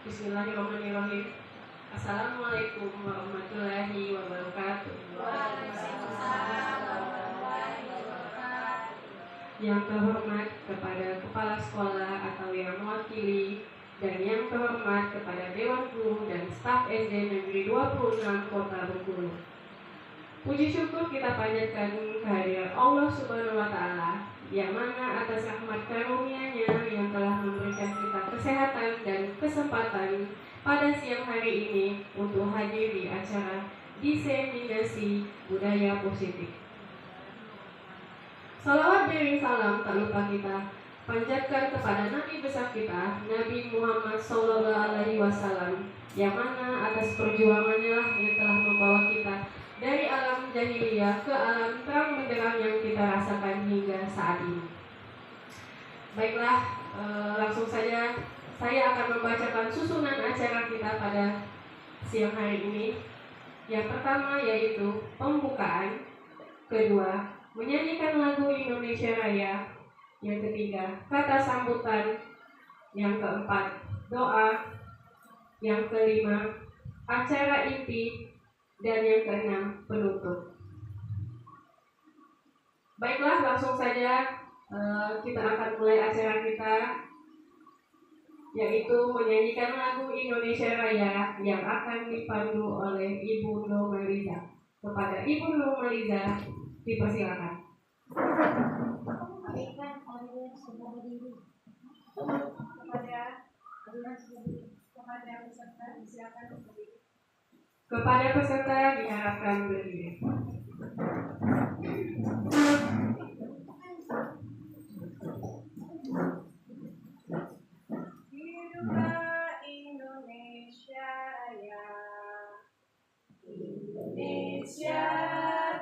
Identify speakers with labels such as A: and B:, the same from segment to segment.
A: Bismillahirrahmanirrahim. Assalamualaikum warahmatullahi wabarakatuh.
B: Waalaikumsalam warahmatullahi wabarakatuh.
A: Yang terhormat kepada kepala sekolah atau yang mewakili, dan yang terhormat kepada Dewan Guru dan staf SD Negeri 26 Kota Bengkulu. Puji syukur kita panjatkan kehadiran Allah Subhanahu wa Ta'ala, yang mana atas rahmat karunia-Nya yang telah memberikan kita kesehatan dan kesempatan pada siang hari ini untuk hadir di acara diseminasi budaya positif. Salawat dering salam tak lupa kita panjatkan kepada Nabi besar kita, Nabi Muhammad SAW, yang mana atas perjuangannya lah yang telah membawa kita dari alam jahiliyah ke alam terang benderang yang kita rasakan hingga saat ini. Baiklah, langsung saja saya akan membacakan susunan acara kita pada siang hari ini. Yang pertama yaitu pembukaan, kedua menyanyikan lagu Indonesia Raya, yang ketiga kata sambutan, yang keempat doa, yang kelima acara inti, dan yang keenam penutup. Baiklah, langsung saja kita akan mulai acara kita, yaitu menyanyikan lagu Indonesia Raya yang akan dipandu oleh Ibu Normaliza. Kepada Ibu Normaliza dipersilakan.
B: Baiklah, hadirin sudah berdiri. Kepada peserta disilakan berdiri.
A: Kepada peserta diharapkan berdiri.
B: Hiduplah Indonesia Raya. Indonesia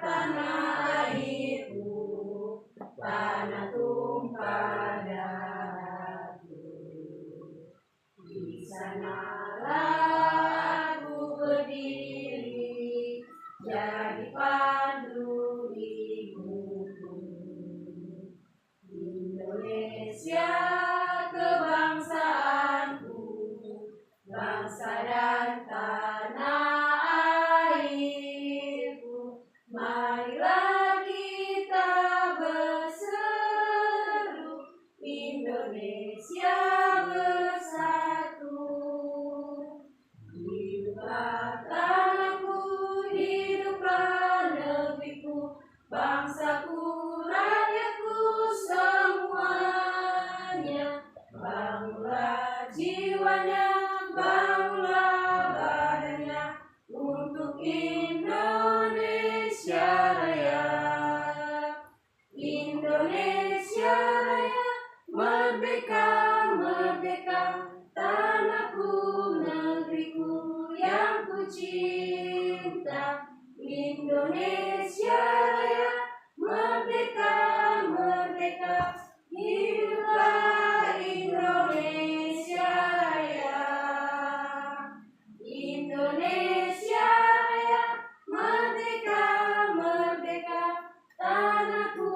B: tanah airku, tanah tumpah darahku. Di sanalah aku berdiri, jadi pandu hidupku. Indonesia kebangsaanku, bangsa dan tanah airku. Marilah kita berseru, Indonesia bersatu. Hiduplah tanahku, hiduplah negeriku, bangsaku, rakyatku semuanya. Bangunlah jiwanya, bangunlah badannya untuk Indonesia Raya. Indonesia Raya, merdeka, merdeka, tanahku, negeriku yang ku cinta. Indonesia Raya, merdeka, merdeka, hiduplah Indonesia Raya. Indonesia Raya, merdeka, merdeka, tanahku,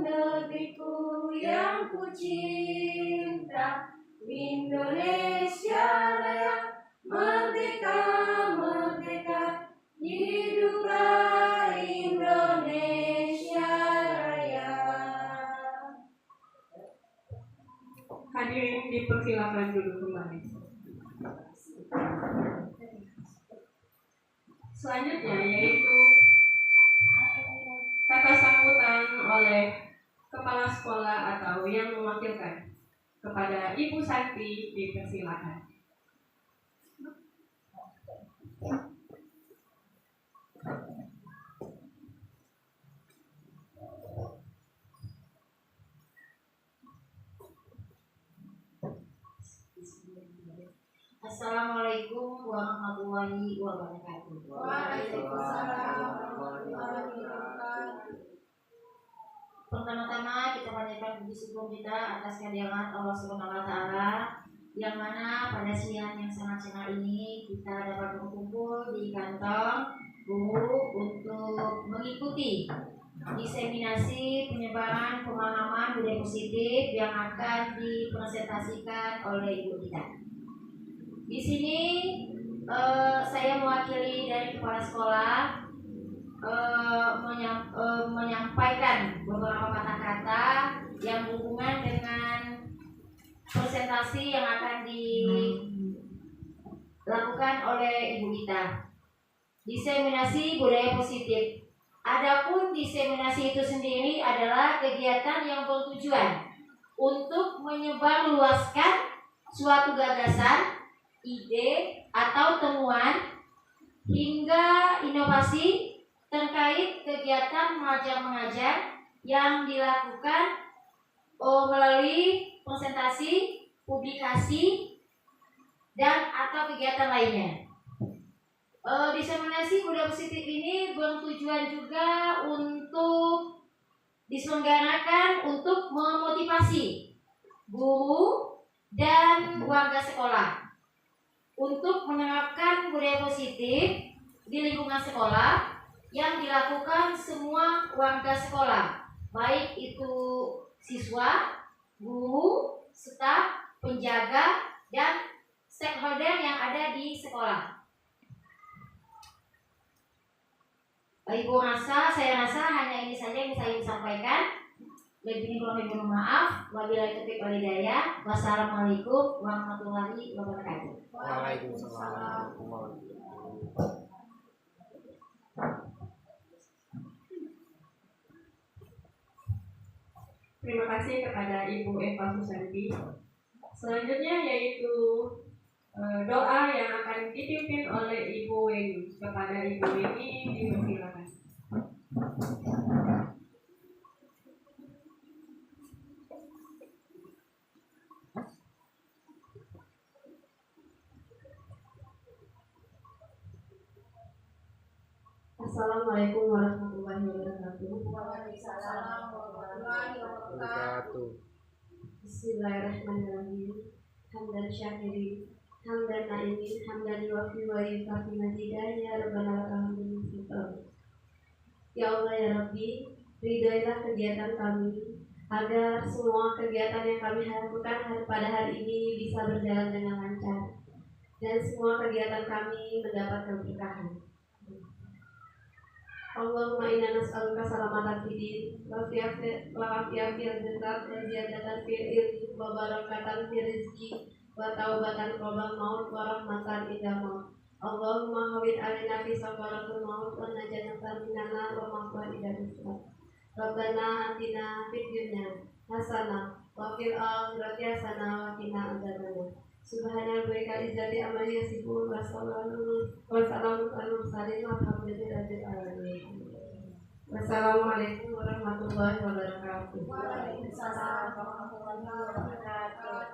B: negeriku yang ku cinta. Indonesia Raya, merdeka, merdeka, hiduplah Indonesia Raya.
A: Hadirin dipersilakan duduk kembali. Selanjutnya yaitu kata sambutan oleh kepala sekolah atau yang mewakilkan. Kepada Ibu Santi dipersilakan.
C: Assalamualaikum warahmatullahi wabarakatuh.
B: Waalaikumsalam warahmatullahi wabarakatuh.
C: Pertama-tama kita panjatkan puji syukur kita atas kehadiran Allah Subhanahu wa Ta'ala, yang mana pada siang yang sangat cerah ini kita dapat berkumpul di kantong guru untuk mengikuti diseminasi penyebaran pemahaman budaya positif yang akan dipresentasikan oleh ibu kita. Di sini saya mewakili dari kepala sekolah menyampaikan beberapa kata-kata yang berhubungan dengan presentasi yang akan dilakukan oleh ibu kita. Diseminasi budaya positif. Adapun diseminasi itu sendiri adalah kegiatan yang bertujuan untuk menyebarluaskan suatu gagasan, ide atau temuan hingga inovasi terkait kegiatan mengajar-mengajar yang dilakukan melalui presentasi, publikasi, dan atau kegiatan lainnya. Diseminasi budaya positif ini bertujuan juga untuk diselenggarakan untuk memotivasi guru dan warga sekolah untuk menerapkan budaya positif di lingkungan sekolah yang dilakukan semua warga sekolah, baik itu siswa, guru, staf, penjaga, dan stakeholder yang ada di sekolah. Saya rasa hanya ini saja yang saya ingin sampaikan. Lebih kurang mohon maaf. Wabillahi taufiq wal hidayah. Wassalamualaikum warahmatullahi wabarakatuh.
B: Waalaikumsalam.
A: Terima kasih kepada Ibu Eva Susanti. Selanjutnya yaitu doa yang akan dipimpin oleh Ibu Weni. Kepada Ibu Weni dipersilakan. Assalamualaikum warahmatullahi wabarakatuh.
B: Waalaikumsalam warahmatullahi wabarakatuh.
A: Bismillahirrahmanirrahim. Hamdan syakirin, hamdan na'imin, hamdan yuwafi wa yukafi mazidah. Ya Rabbana lakal hamdu. Ya Allah ya Rabbi, ridailah kegiatan kami agar semua kegiatan yang kami lakukan pada hari ini bisa berjalan dengan lancar dan semua kegiatan kami mendapat keberkahan. Allahumma inna nas'aluka salamatan fid din wa afiyatan fil jasad wa ziyadatan fil ilmi wa barakatan fil rizqi wa taubatan qabla maut wa rahmatan inda maut. Allahumma hawwin alaina fi sakaratul maut wa najatan minan nar wa maghfiratan inda rizqik. Rabbana atina fid dunya hasanah wa fil akhirati hasanah wa qina adzabannar. Subhana rabbika izzati amma yasifun wa salamun alal mursalin walhamdulillahi alamin. Wassalamualaikum warahmatullahi wabarakatuh.
B: Waalaikumsalam warahmatullahi wabarakatuh.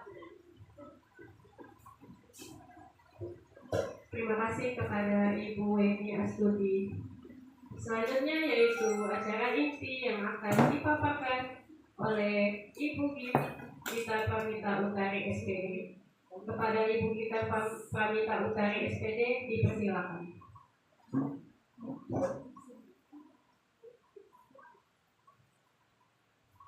A: Terima kasih kepada Ibu Weni Astuti. Selanjutnya yaitu acara inti yang akan dipaparkan oleh Ibu Gita Pramita Utari SPD. Kepada Ibu Gita Pramita Utari SPD dipersilakan.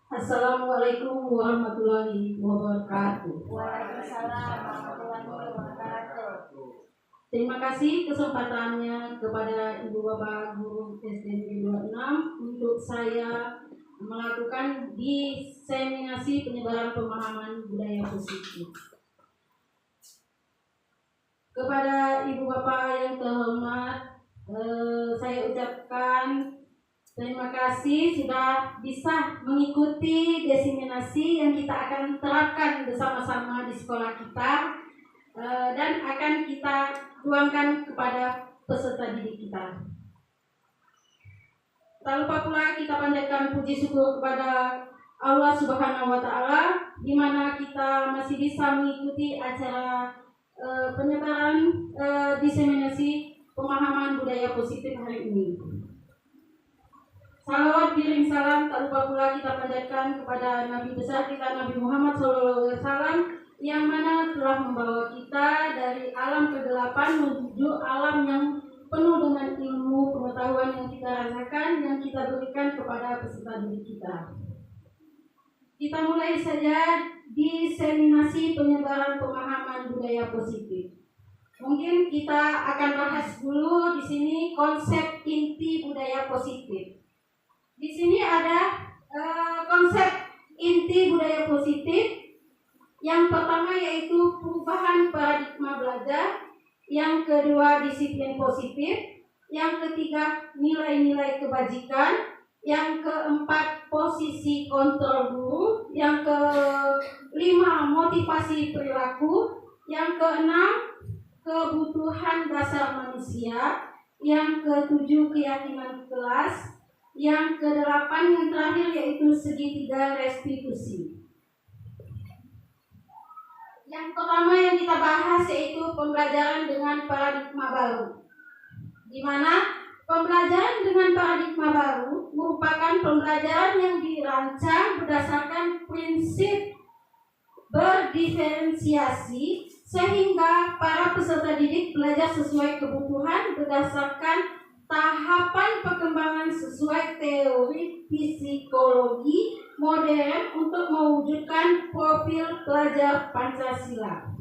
D: Assalamualaikum warahmatullahi wabarakatuh.
B: Waalaikumsalam warahmatullahi wabarakatuh.
D: Terima kasih kesempatannya kepada Ibu Bapak Guru SD 26 untuk saya melakukan diseminasi penyebaran pemahaman budaya positif. Kepada Ibu Bapak yang terhormat, saya ucapkan terima kasih sudah bisa mengikuti diseminasi yang kita akan terapkan bersama-sama di sekolah kita dan akan kita tuangkan kepada peserta didik kita. Tak lupa pula kita panjatkan puji syukur kepada Allah Subhanahu wa Ta'ala, di mana kita masih bisa mengikuti acara penyebaran diseminasi pemahaman budaya positif hari ini. Salawat kirim salam tak lupa pula kita panjatkan kepada Nabi besar kita Nabi Muhammad SAW yang mana telah membawa kita dari alam kegelapan menuju alam yang penuh dengan ilmu pengetahuan yang kita rasakan yang kita berikan kepada peserta didik kita. Kita mulai saja diseminasi penyebaran pemahaman budaya positif. Mungkin kita akan bahas dulu di sini konsep inti budaya positif. Di sini ada konsep inti budaya positif. Yang pertama yaitu perubahan paradigma belajar, yang kedua disiplin positif, yang ketiga nilai-nilai kebajikan, yang keempat posisi kontrol guru, yang kelima motivasi perilaku, yang keenam kebutuhan dasar manusia, yang ketujuh keyakinan kelas, yang kedelapan yang terakhir yaitu segitiga restitusi. Yang pertama yang kita bahas yaitu pembelajaran dengan paradigma baru, di mana pembelajaran dengan paradigma baru merupakan pembelajaran yang dirancang berdasarkan prinsip berdiferensiasi sehingga para peserta didik belajar sesuai kebutuhan berdasarkan tahapan perkembangan sesuai teori psikologi modern untuk mewujudkan profil pelajar Pancasila.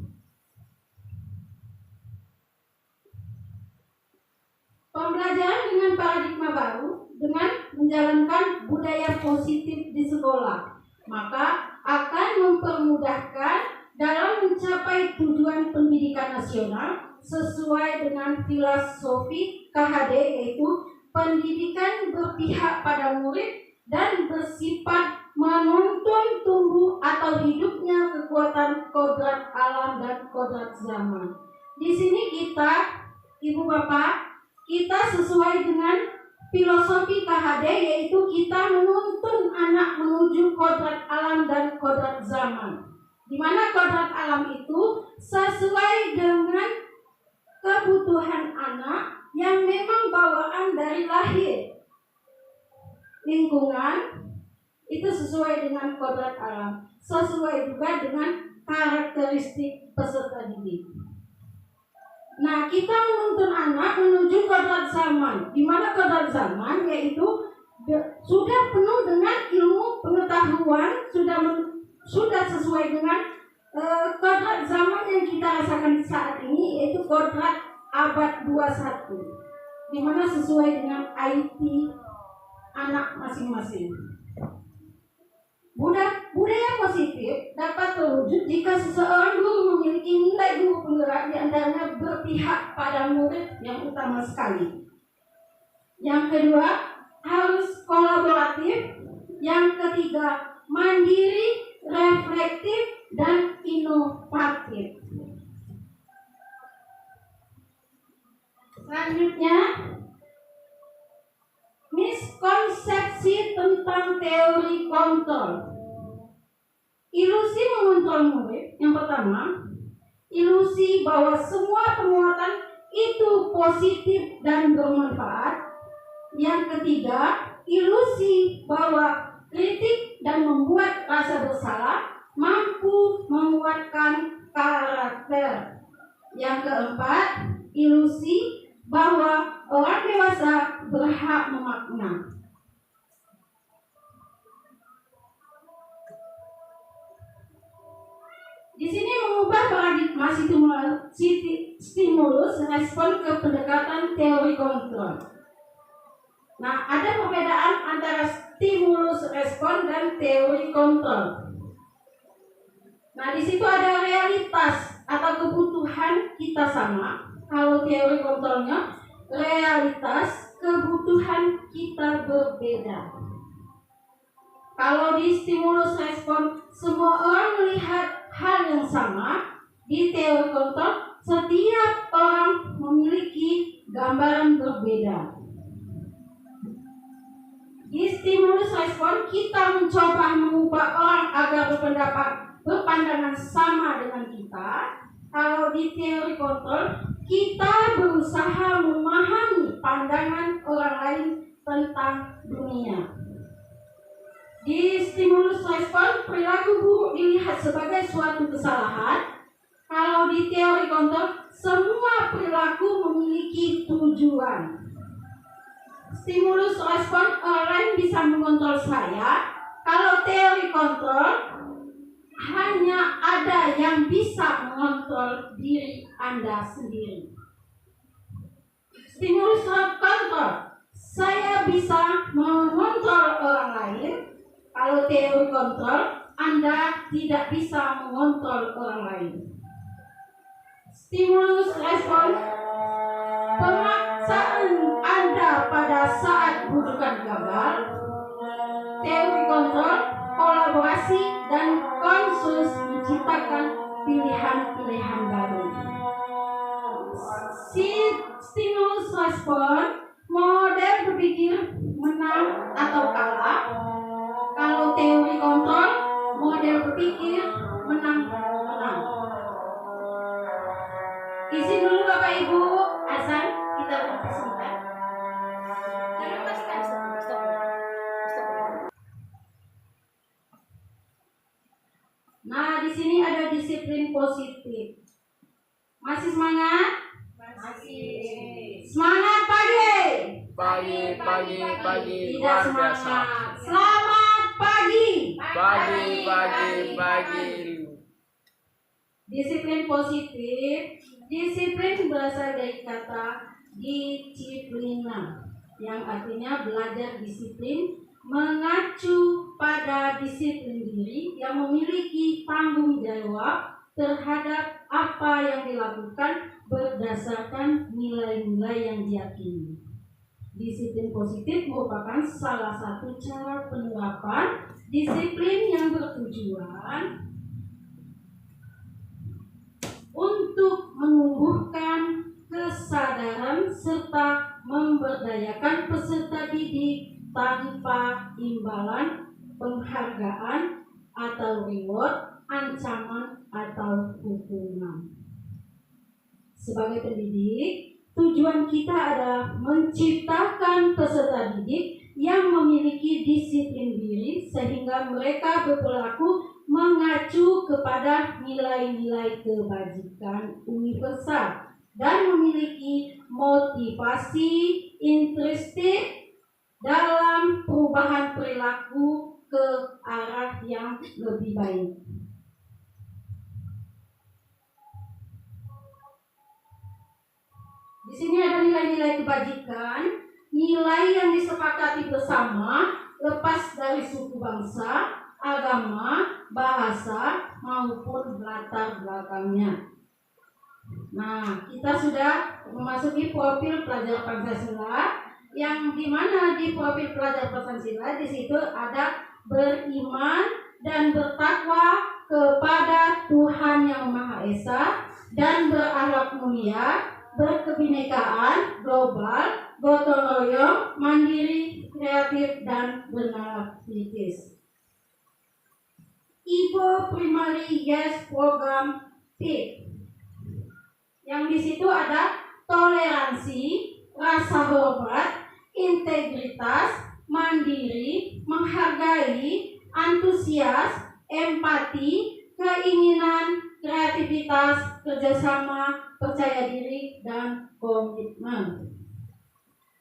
D: Pembelajaran dengan paradigma baru dengan menjalankan budaya positif di sekolah, maka akan mempermudahkan dalam mencapai tujuan pendidikan nasional sesuai dengan filosofi KHD, yaitu pendidikan berpihak pada murid dan bersifat menuntun tumbuh atau hidupnya kekuatan kodrat alam dan kodrat zaman. Di sini kita, Ibu Bapak, kita sesuai dengan filosofi KHD, yaitu kita menuntun anak menuju kodrat alam dan kodrat zaman. Di mana kodrat alam itu sesuai dengan kebutuhan anak yang memang bawaan dari lahir. Lingkungan itu sesuai dengan kodrat alam, sesuai juga dengan karakteristik peserta didik. Nah, kita menuntun anak menuju kodrat zaman, di mana kodrat zaman yaitu sudah penuh dengan ilmu pengetahuan, sudah sesuai dengan kodrat zaman yang kita rasakan saat ini, yaitu kodrat abad 21, di mana sesuai dengan IT anak masing-masing. Budaya positif dapat terwujud jika seseorang guru memiliki nilai guru penggerak, di antaranya berpihak pada murid yang utama sekali. Yang kedua, harus kolaboratif. Yang ketiga, mandiri, reflektif, dan inovatif. Selanjutnya, miskonsepsi tentang teori kontrol. Ilusi mengontrol murid. Yang pertama, ilusi bahwa semua penguatan itu positif dan bermanfaat. Yang ketiga, ilusi bahwa kritik dan membuat rasa bersalah mampu menguatkan karakter. Yang keempat, ilusi bahwa orang dewasa berhak memakna. Di sini mengubah paradigma stimulus respon ke pendekatan teori kontrol. Nah, ada perbedaan antara stimulus respon dan teori kontrol. Nah, di situ ada realitas atau kebutuhan kita sama. Kalau teori kontrolnya, realitas kebutuhan kita berbeda. Kalau di stimulus respon, semua orang melihat hal yang sama. Di teori kontrol, setiap orang memiliki gambaran berbeda. Di stimulus respon, kita mencoba mengubah orang agar berpandangan sama dengan kita. Kalau di teori kontrol, kita berusaha memahami pandangan orang lain tentang dunia. Di stimulus respon, perilaku buruk dilihat sebagai suatu kesalahan. Kalau di teori kontrol, semua perilaku memiliki tujuan. Stimulus respon, orang lain bisa mengontrol saya. Kalau teori kontrol, hanya ada yang bisa mengontrol mengontrol diri Anda sendiri. Stimulus kontrol. Saya bisa mengontrol orang lain. Kalau teori kontrol, Anda tidak bisa mengontrol orang lain. Stimulus respon. Pemaksaan Anda pada saat bukan gagal. Teori kontrol, kolaborasi dan konsensus menciptakan pilihan-pilihan baru. Stimulus respon, model berpikir menang atau kalah. Kalau teori kontrol, model berpikir menang-menang. Izin dulu Bapak Ibu, azan kita bersebentar. Nah, di sini ada disiplin positif. Masih semangat?
C: Masih.
D: Semangat pagi.
B: Pagi.
D: Tidak semangat. Selamat pagi.
B: Pagi.
D: Disiplin positif. Disiplin berasal dari kata disiplina, yang artinya belajar disiplin, mengacu pada disiplin diri yang memiliki tanggung jawab terhadap apa yang dilakukan berdasarkan nilai-nilai yang diyakini. Disiplin positif merupakan salah satu cara penerapan disiplin yang bertujuan untuk menumbuhkan kesadaran serta memberdayakan peserta didik tanpa imbalan, penghargaan atau reward, ancaman atau hukuman. Sebagai pendidik, tujuan kita adalah menciptakan peserta didik yang memiliki disiplin diri sehingga mereka berperilaku mengacu kepada nilai-nilai kebajikan universal dan memiliki motivasi intrinsik dalam perubahan perilaku ke arah yang lebih baik. Di sini ada nilai-nilai kebajikan, nilai yang disepakati bersama lepas dari suku bangsa, agama, bahasa, maupun latar belakangnya. Nah, kita sudah memasuki profil pelajar Pancasila, yang dimana di profil pelajar Pancasila di situ ada beriman dan bertakwa kepada Tuhan Yang Maha Esa dan berakhlak mulia, berkebinekaan global, gotong royong, mandiri, kreatif, dan bernalar kritis. Ivo Primary Yes Program PIP, yang di situ ada toleransi, rasa hormat, integritas, mandiri, menghargai, antusias, empati, keinginan, kreativitas, kerjasama, percaya diri, dan komitmen.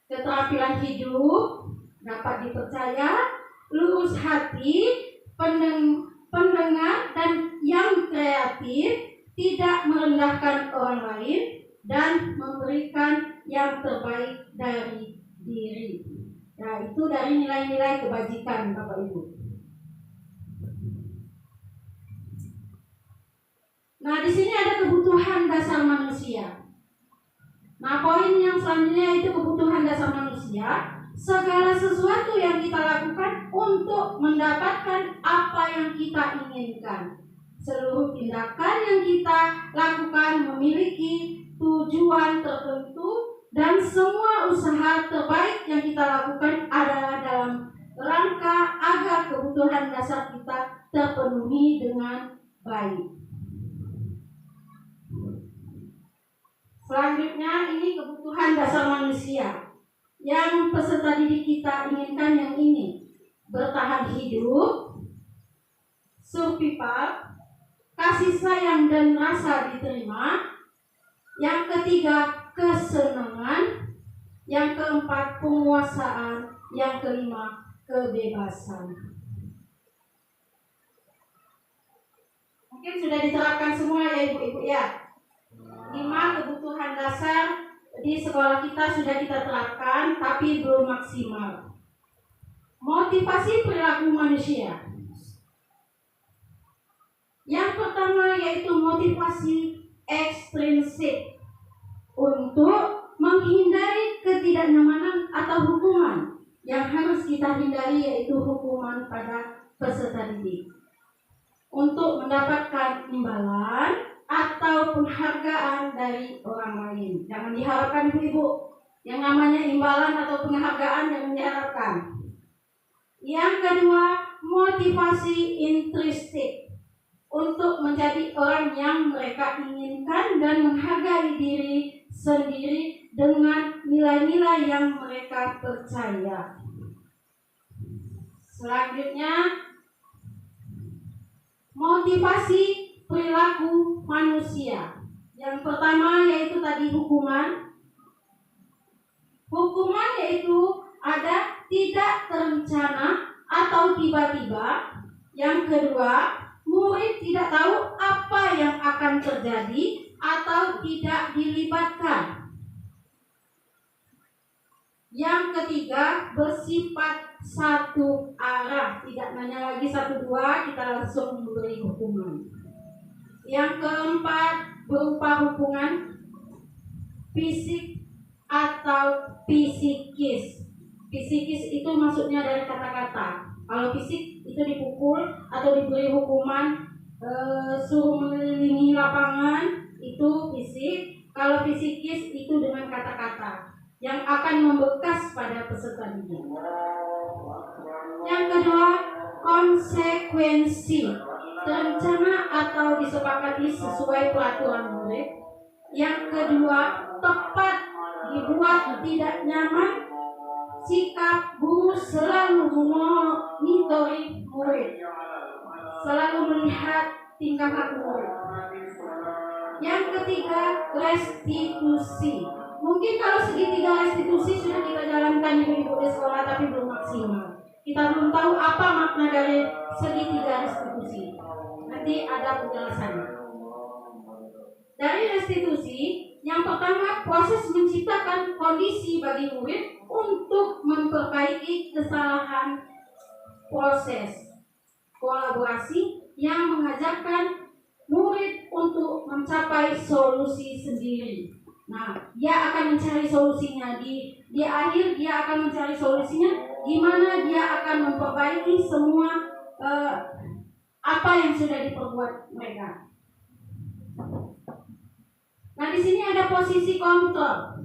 D: Keterampilan hidup dapat dipercaya, lurus hati, pendengar dan yang kreatif, tidak merendahkan orang lain, dan memberikan yang terbaik dari diri. Nah, itu dari nilai-nilai kebajikan Bapak Ibu. Nah, di sini ada kebutuhan dasar manusia. Nah, poin yang selanjutnya itu kebutuhan dasar manusia. Segala sesuatu yang kita lakukan untuk mendapatkan apa yang kita inginkan. Seluruh tindakan yang kita lakukan memiliki tujuan tertentu dan semua usaha terbaik yang kita lakukan adalah dalam rangka agar kebutuhan dasar kita terpenuhi dengan baik. Selanjutnya ini kebutuhan dasar manusia yang peserta didik kita inginkan yang ini: bertahan hidup, survival, kasih sayang dan rasa diterima. Yang ketiga, kesenangan. Yang keempat, penguasaan. Yang kelima, kebebasan. Mungkin sudah diterapkan semua ya ibu-ibu ya. 5 kebutuhan dasar di sekolah kita sudah kita terapkan, tapi belum maksimal. Motivasi perilaku manusia. Yang pertama yaitu motivasi ekstrinsik untuk menghindari ketidaknyamanan atau hukuman. Yang harus kita hindari yaitu hukuman pada peserta didik. Untuk mendapatkan imbalan atau penghargaan dari orang lain. Jangan diharapkan ibu-ibu. Yang namanya imbalan atau penghargaan jangan diharapkan. Yang kedua, motivasi intrinsik untuk menjadi orang yang mereka inginkan dan menghargai diri sendiri dengan nilai-nilai yang mereka percaya. Selanjutnya, motivasi perilaku manusia. Yang pertama yaitu tadi hukuman. Hukuman yaitu ada tidak terencana atau tiba-tiba. Yang kedua, murid tidak tahu apa yang akan terjadi atau tidak dilibatkan. Yang ketiga, bersifat satu arah, tidak nanya lagi 1-2, kita langsung memberi hukuman. Yang keempat, berupa hubungan fisik atau psikis. Psikis itu maksudnya dari kata-kata. Kalau fisik itu dipukul atau diberi hukuman, suruh mengelilingi lapangan, itu fisik. Kalau psikis itu dengan kata-kata yang akan membekas pada peserta didik. Yang kedua, konsekuensi terencana atau disepakati sesuai peraturan murid. Yang kedua, tepat dibuat tidak nyaman. Sikap guru selalu memonitori murid, selalu melihat tingkah laku murid. Yang ketiga, restitusi. Mungkin kalau segitiga restitusi sudah kita jalankan ibu-ibu di sekolah, tapi belum maksimal. Kita belum tahu apa makna dari segitiga restitusi. Nanti ada penjelasannya. Dari restitusi, yang pertama proses menciptakan kondisi bagi murid untuk memperbaiki kesalahan, proses kolaborasi yang mengajarkan murid untuk mencapai solusi sendiri. Nah, dia akan mencari solusinya di akhir dia akan mencari solusinya gimana dia akan memperbaiki semua apa yang sudah diperbuat mereka. Nah, di sini ada posisi kontrol.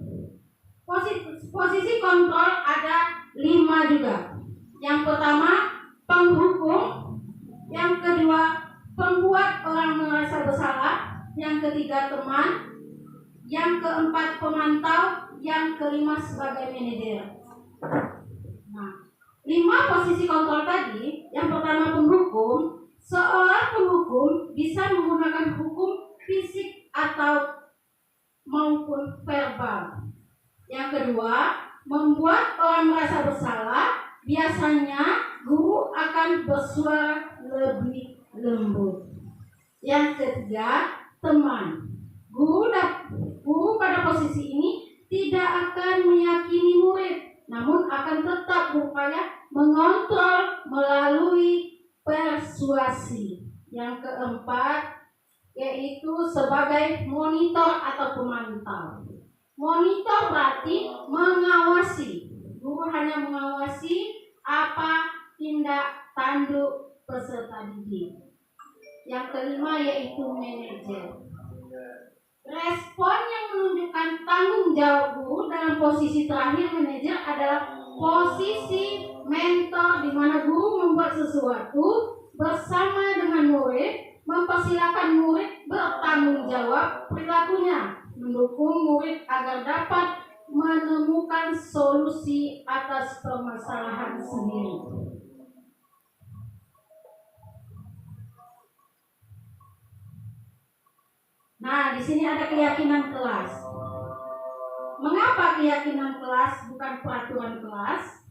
D: Posisi kontrol ada 5 juga. Yang pertama, penghukum. Yang kedua, pembuat orang merasa bersalah. Yang ketiga, teman. Yang keempat, pemantau. Yang kelima, sebagai manajer. Nah, 5 posisi kontrol tadi. Yang pertama, penghukum. Seorang penghukum bisa menggunakan hukum fisik atau maupun verbal. Yang kedua, membuat orang merasa bersalah. Biasanya guru akan bersuara lebih lembut. Yang ketiga, teman. Guru pada posisi ini tidak akan meyakini murid, namun akan tetap berupaya mengontrol melalui persuasi. Yang keempat, yaitu sebagai monitor atau pemantau. Monitor berarti mengawasi. Guru hanya mengawasi apa tindak tanduk peserta didik. Yang kelima yaitu manajer. Respon yang menunjukkan tanggung jawab guru dalam posisi terakhir manajer adalah posisi mentor, di mana guru membuat sesuatu bersama dengan murid, mempersilakan murid bertanggung jawab perilakunya, mendukung murid agar dapat menemukan solusi atas permasalahan sendiri. Nah, di sini ada keyakinan kelas. Mengapa keyakinan kelas bukan peraturan kelas?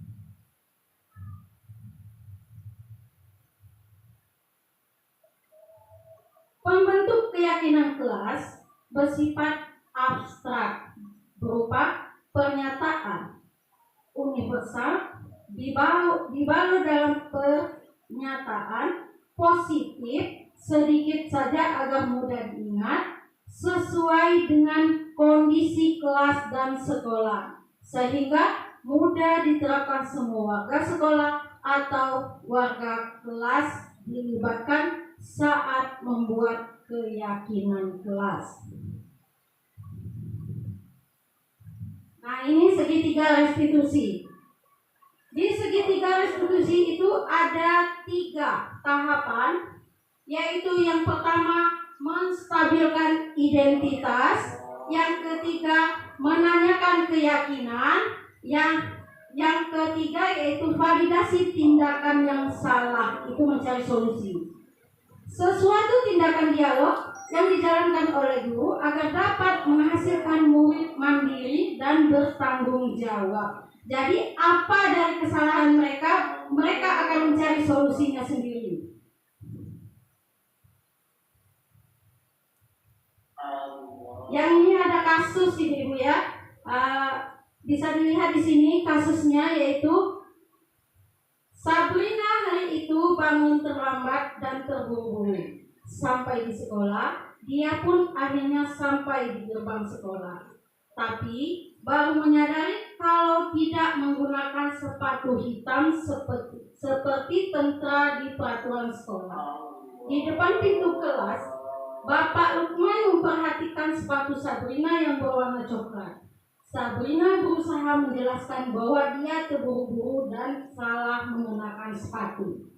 D: Pembentuk keyakinan kelas bersifat abstrak berupa pernyataan universal dibalut dalam pernyataan positif sedikit saja agar mudah diingat sesuai dengan kondisi kelas dan sekolah sehingga mudah diterapkan semua warga sekolah atau warga kelas dilibatkan saat membuat keyakinan kelas. Nah, ini segitiga restitusi. Di segitiga restitusi itu ada 3 tahapan, yaitu yang pertama menstabilkan identitas, yang ketiga menanyakan keyakinan, yang ketiga yaitu validasi tindakan yang salah, itu mencari solusi. Sesuatu tindakan dialog yang dijalankan oleh guru agar dapat menghasilkan murid mandiri dan bertanggung jawab. Jadi apa dari kesalahan mereka akan mencari solusinya sendiri. Yang ini ada kasus Ibu ya, bisa dilihat di sini kasusnya, yaitu Sabrina hari itu bangun terlambat dan terburu-buru sampai di sekolah. Dia pun akhirnya sampai di gerbang sekolah, tapi baru menyadari kalau tidak menggunakan sepatu hitam seperti tentara di peraturan sekolah. Di depan pintu kelas, Bapak Lukman memperhatikan sepatu Sabrina yang berwarna coklat. Sabrina berusaha menjelaskan bahwa dia terburu-buru dan salah menggunakan sepatu.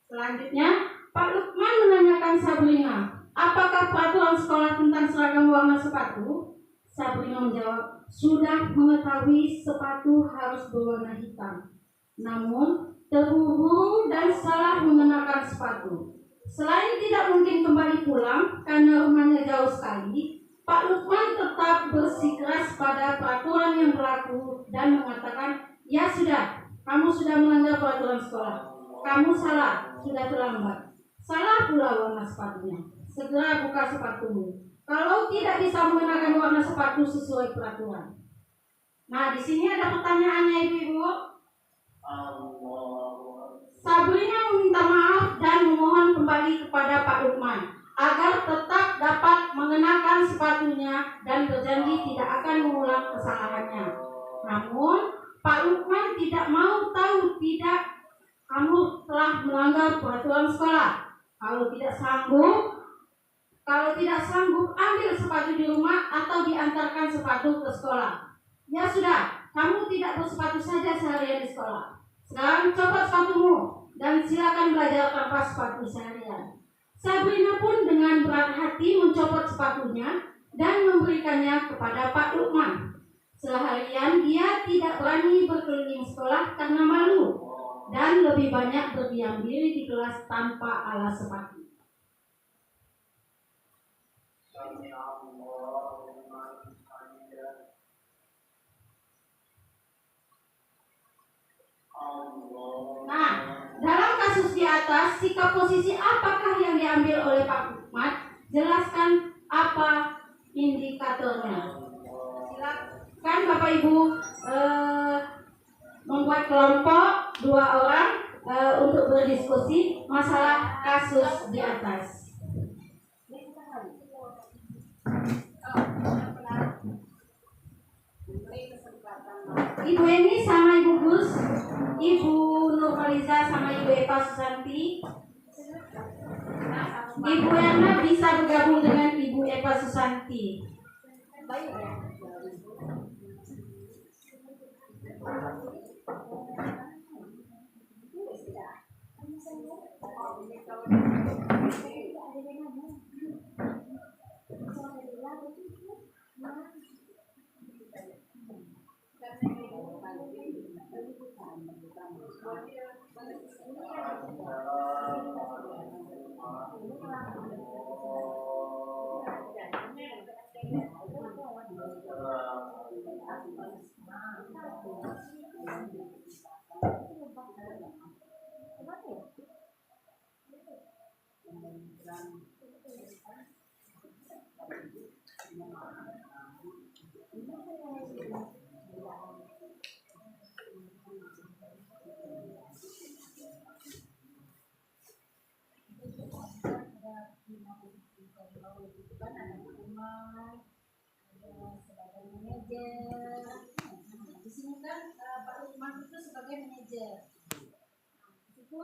D: Selanjutnya, Pak Lukman menanyakan Sabrina, apakah peraturan sekolah tentang seragam warna sepatu? Sabrina menjawab, sudah mengetahui sepatu harus berwarna hitam. Namun, terburu-buru dan salah mengenakan sepatu. Selain tidak mungkin kembali pulang karena rumahnya jauh sekali, Pak Lukman tetap bersikeras pada peraturan yang berlaku dan mengatakan, ya sudah, kamu sudah melanggar peraturan sekolah. Kamu salah, sudah terlambat. Salah pula warna sepatunya. Segera buka sepatumu. Kalau tidak bisa mengenakan warna sepatu sesuai peraturan. Nah, di sini ada pertanyaannya Ibu-ibu. Sabrina meminta maaf dan memohon kembali kepada Pak Lukman agar tetap dapat mengenakan sepatunya dan berjanji tidak akan mengulang kesalahannya. Namun, Pak Lukman tidak mau tahu, tidak, kamu telah melanggar peraturan sekolah. Kalau tidak sanggup, ambil sepatu di rumah atau diantarkan sepatu ke sekolah. Ya sudah, kamu tidak bersepatu saja seharian di sekolah. Sekarang copot sepatumu dan silakan belajar tanpa sepatu seharian. Sabrina pun dengan berat hati mencopot sepatunya dan memberikannya kepada Pak Lukman. Seharian dia tidak berani berkeliling sekolah karena malu dan lebih banyak berdiam diri di kelas tanpa alas sepatu. Nah, dalam kasus di atas, sikap posisi apakah yang diambil oleh Pak Lukman? Jelaskan apa indikatornya. Silakan Bapak Ibu membuat kelompok 2 orang untuk berdiskusi masalah kasus di atas. Ibu Eni sama Ibu Gus, Ibu Nurhaliza sama Ibu Eva Susanti. Ibu Erna bisa bergabung dengan Ibu Eva Susanti. Sebagai manajer. Di sini kan Pak Lukman itu sebagai manajer. Di situ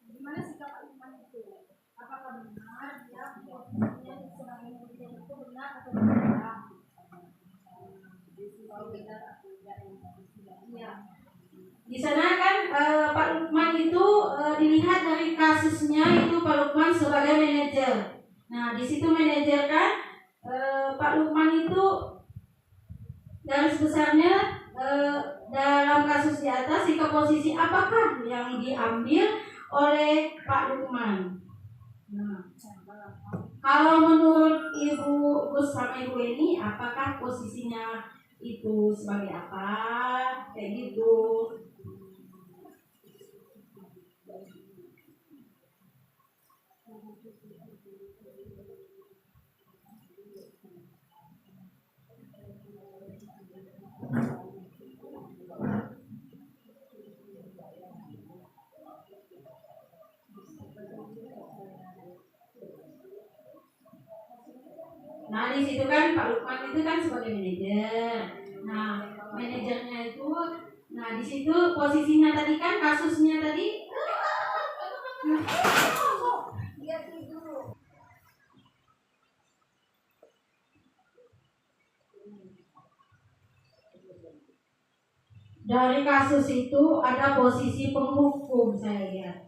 D: gimana sikap Pak Lukman itu? Apakah benar dia posisinya sebagai manajer itu benar atau tidak? Kalau benar atau tidak ya. Di sana kan Pak Lukman itu dilihat dari kasusnya itu Pak Lukman sebagai manajer. Nah di situ manajer kan Pak Lukman itu garis besarnya dalam kasus di atas sikap posisi apakah yang diambil oleh Pak Lukman. Nah, kalau menurut Ibu Gus sama Ibu ini apakah posisinya itu sebagai apa kayak gitu? Nah di situ kan Pak Lukman itu kan sebagai manajer. Nah manajernya itu, nah di situ posisinya tadi kan kasusnya tadi. Dia tidur. Dari kasus itu ada posisi penghukum saya lihat.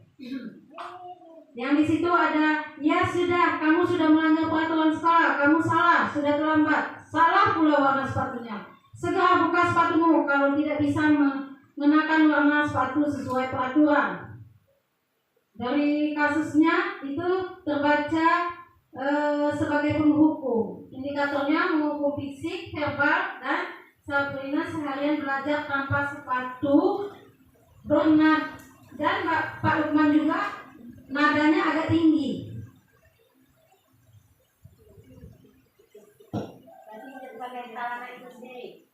D: Yang di situ ada, ya sudah, kamu sudah melanggar peraturan sekolah, kamu salah, sudah terlambat, salah pula warna sepatunya. Segera buka sepatumu kalau tidak bisa mengenakan warna sepatu sesuai peraturan. Dari kasusnya itu terbaca sebagai penghukum. Indikatornya menghukum fisik, verbal, dan Sabrina seharian belajar tanpa sepatu bernad, dan Pak Lukman juga nadanya agak tinggi.
C: Berarti sebagai sarana itu sendiri.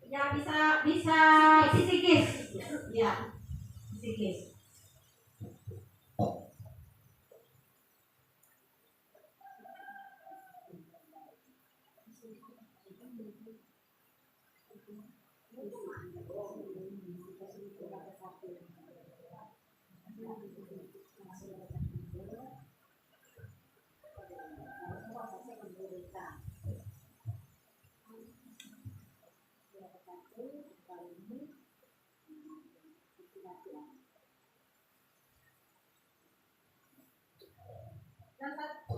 D: Ya bisa psikis. Ya, psikis.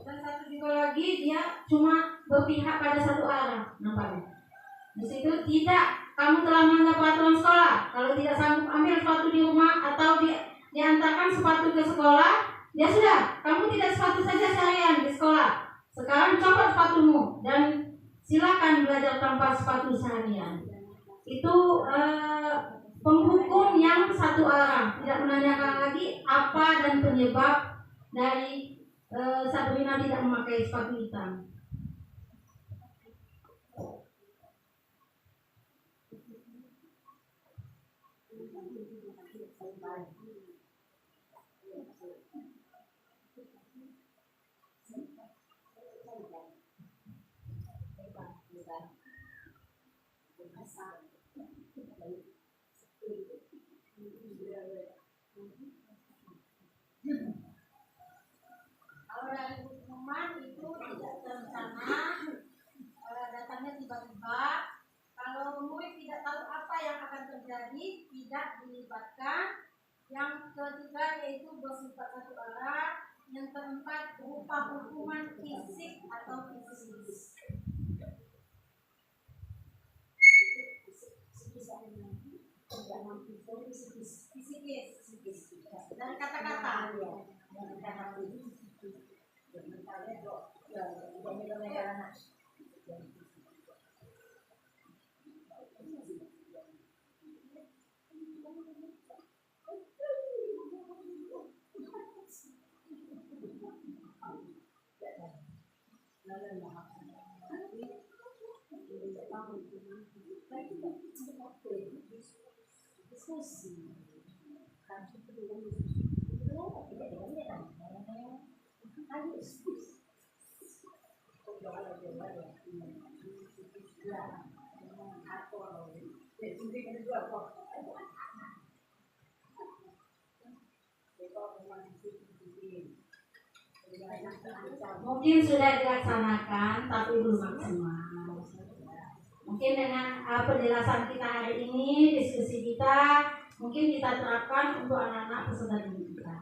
D: Dan satu juga lagi dia cuma berpihak pada satu arah nampaknya. Di situ tidak, kamu telah melanggar peraturan sekolah. Kalau tidak sanggup ambil sepatu di rumah atau diantarkan sepatu ke sekolah, ya sudah, kamu tidak sepatu saja seharian di sekolah. Sekarang copot sepatumu dan silakan belajar tanpa sepatu seharian. Itu penghukum yang satu arah, tidak menanyakan lagi apa dan penyebab dari Sabrina tidak memakai sepatu hitam. Kalau dari hukuman itu tidak terencana, datangnya tiba-tiba. Kalau murid tidak tahu apa yang akan terjadi, tidak dilibatkan. Yang ketiga yaitu bersifat satu arah. Yang keempat berupa hukuman fisik atau psikis. Psikis dari kata-kata. Mungkin sudah dilaksanakan tapi belum maksimal. Mungkin dengan penjelasan kita hari ini, diskusi kita, mungkin kita terapkan untuk anak-anak peserta didik kita.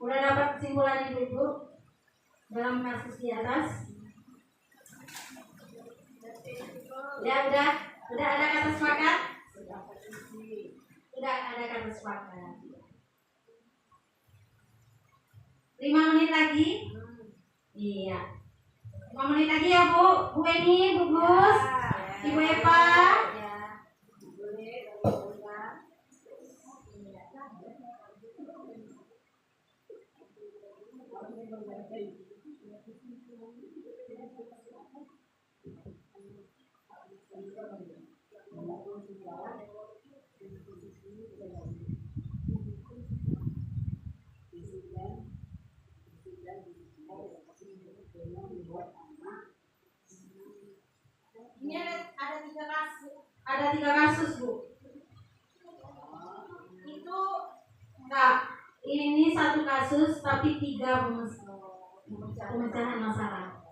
D: Udah dapat kesimpulan Ibu dalam kasus di atas? Ya udah ada kata sepakat? Udah ada kata sepakat. 5 menit lagi? Iya. 5 menit lagi ya Bu Eni, Bu Gus, Ibu Eva. Ini ada tiga kasus Bu. Itu enggak, ini satu kasus tapi 3 pemecahan masalah.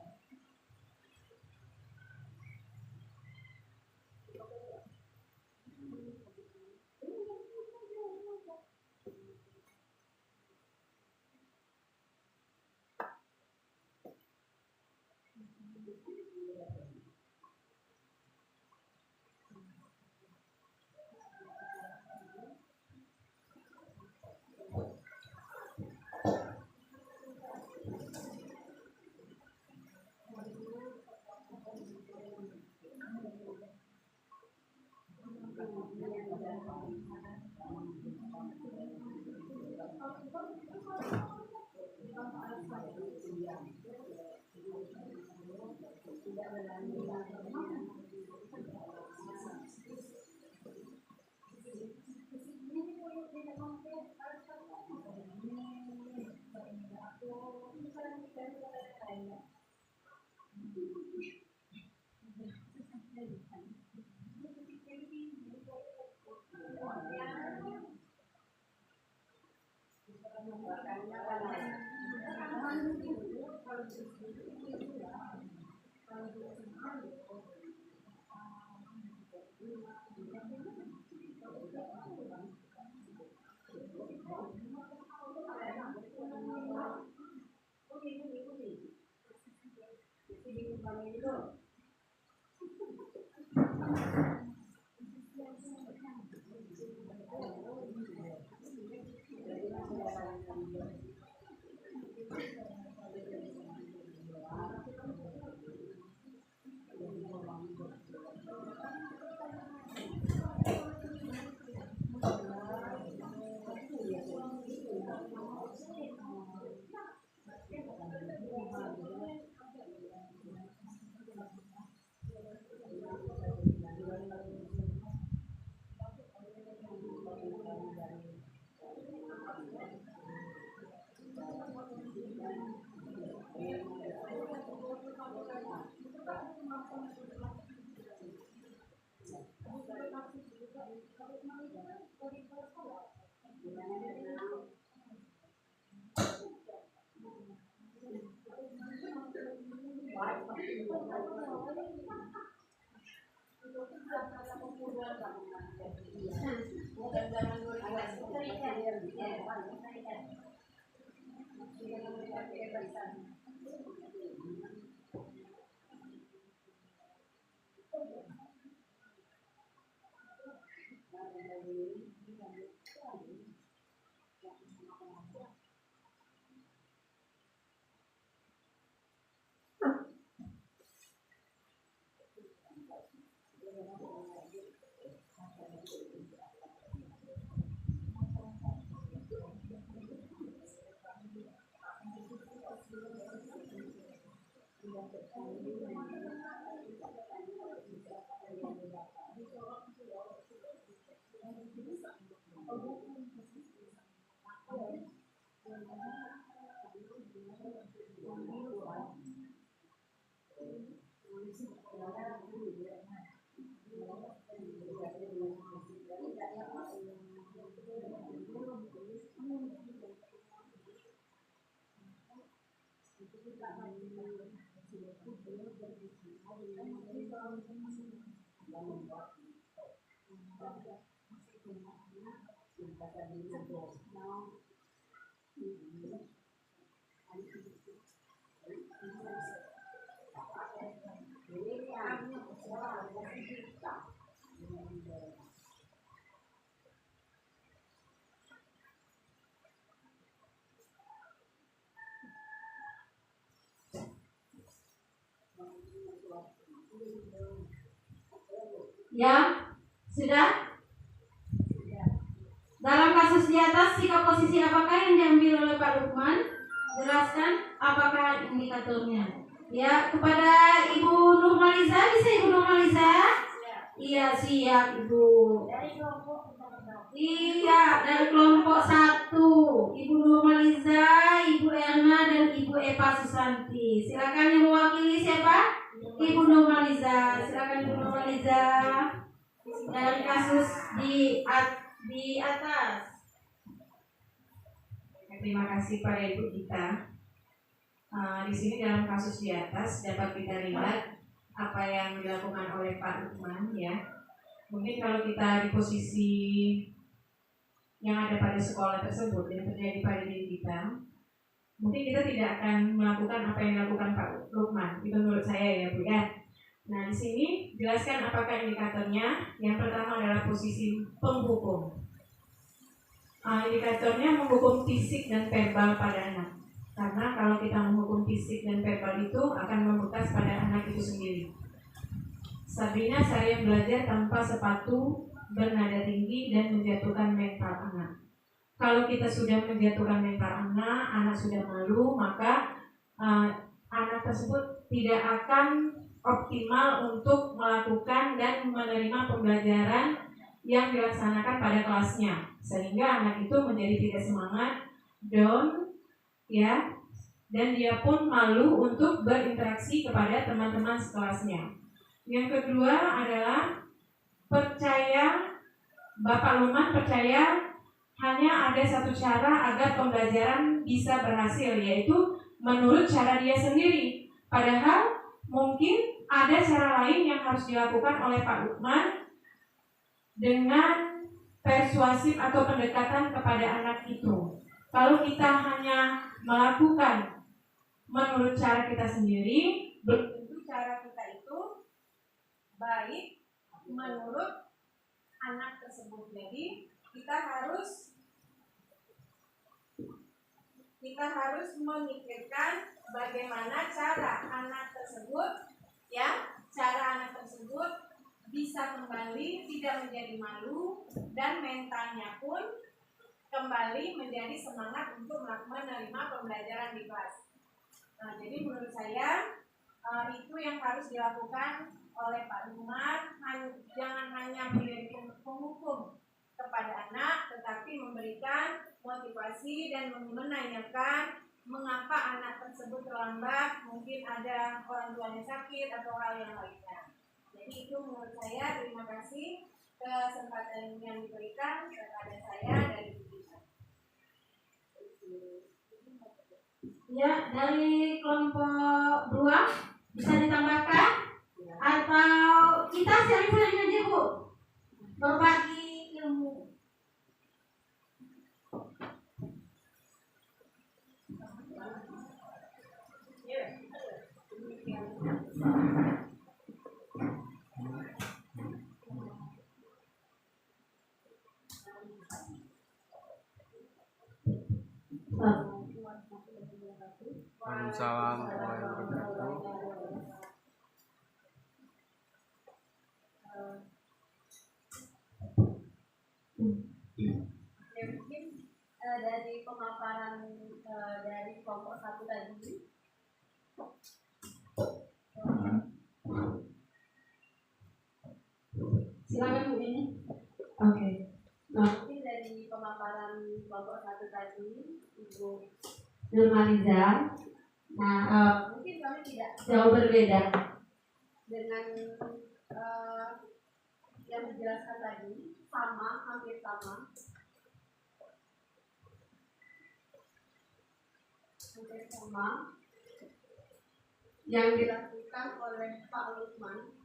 D: Ya, sudah? Dalam kasus di atas, sikap posisi apakah yang diambil oleh Pak Lukman? Jelaskan apakah indikatornya. Ya, kepada Ibu Nurmaliza, bisa Ibu Nurmaliza? Iya, siap Ibu. Iya, dari kelompok 1, Ibu Nurmaliza, Ibu Erna, dan Ibu Eva Susanti. Silakan yang mewakili siapa? Ibu Nurmaliza. Silakan Ibu Nurmaliza. Dari kasus di atas.
A: Terima kasih pada Ibu kita. Di sini dalam kasus di atas dapat kita lihat apa yang dilakukan oleh Pak Lukman, ya. Mungkin kalau kita di posisi yang ada pada sekolah tersebut yang terjadi pada diri kita, mungkin kita tidak akan melakukan apa yang dilakukan Pak Lukman. Itu menurut saya, ya Bu, ya. Nah, di sini jelaskan apakah indikatornya. Yang pertama adalah posisi penghukum. Indikatornya menghukum fisik dan verbal pada anak. Karena kalau kita menghukum fisik dan verbal itu akan membekas pada anak itu sendiri. Sabrina saya belajar tanpa sepatu, bernada tinggi, dan menjatuhkan mental anak. Kalau kita sudah menjatuhkan mental anak, anak sudah malu, maka anak tersebut tidak akan optimal untuk melakukan dan menerima pembelajaran yang dilaksanakan pada kelasnya, sehingga anak itu menjadi tidak semangat, down, ya, dan dia pun malu untuk berinteraksi kepada teman-teman sekelasnya. Yang kedua adalah Bapak Lukman percaya hanya ada satu cara agar pembelajaran bisa berhasil, yaitu menurut cara dia sendiri. Padahal mungkin ada cara lain yang harus dilakukan oleh Pak Lukman dengan persuasif atau pendekatan kepada anak itu. Kalau kita hanya melakukan menurut cara kita sendiri, belum tentu cara kita itu baik menurut anak tersebut. Jadi kita harus memikirkan bagaimana cara anak tersebut, ya, cara anak tersebut bisa kembali tidak menjadi malu dan mentalnya pun kembali menjadi semangat untuk menerima pembelajaran di kelas. Nah, jadi menurut saya itu yang harus dilakukan oleh Pak Lukman. Jangan hanya menjadi penghukum kepada anak, tetapi memberikan motivasi dan menanyakan mengapa anak tersebut terlambat, mungkin ada orang tuanya sakit atau hal yang lainnya. Jadi itu menurut saya. Terima kasih kesempatan yang diberikan kepada saya dari kita.
D: Ya, dari kelompok 2 Bisa ditambahkan? Atau kita sharing-sharing aja Bu, berbagi ilmu.
E: Waalaikumsalam warahmatullahi wabarakatuh.
B: Ya, mungkin dari pemaparan dari kelompok satu tadi,
D: Silakan Bu ini.
A: Oke. Nah,
B: mungkin dari pemaparan kelompok satu tadi, Ibu,
A: Nurmaliza. Nah,
B: mungkin kami tidak
A: jauh berbeda.
B: dengan yang dijelaskan tadi, sama, hampir sama. Hampir sama yang dilakukan oleh Pak Lukman.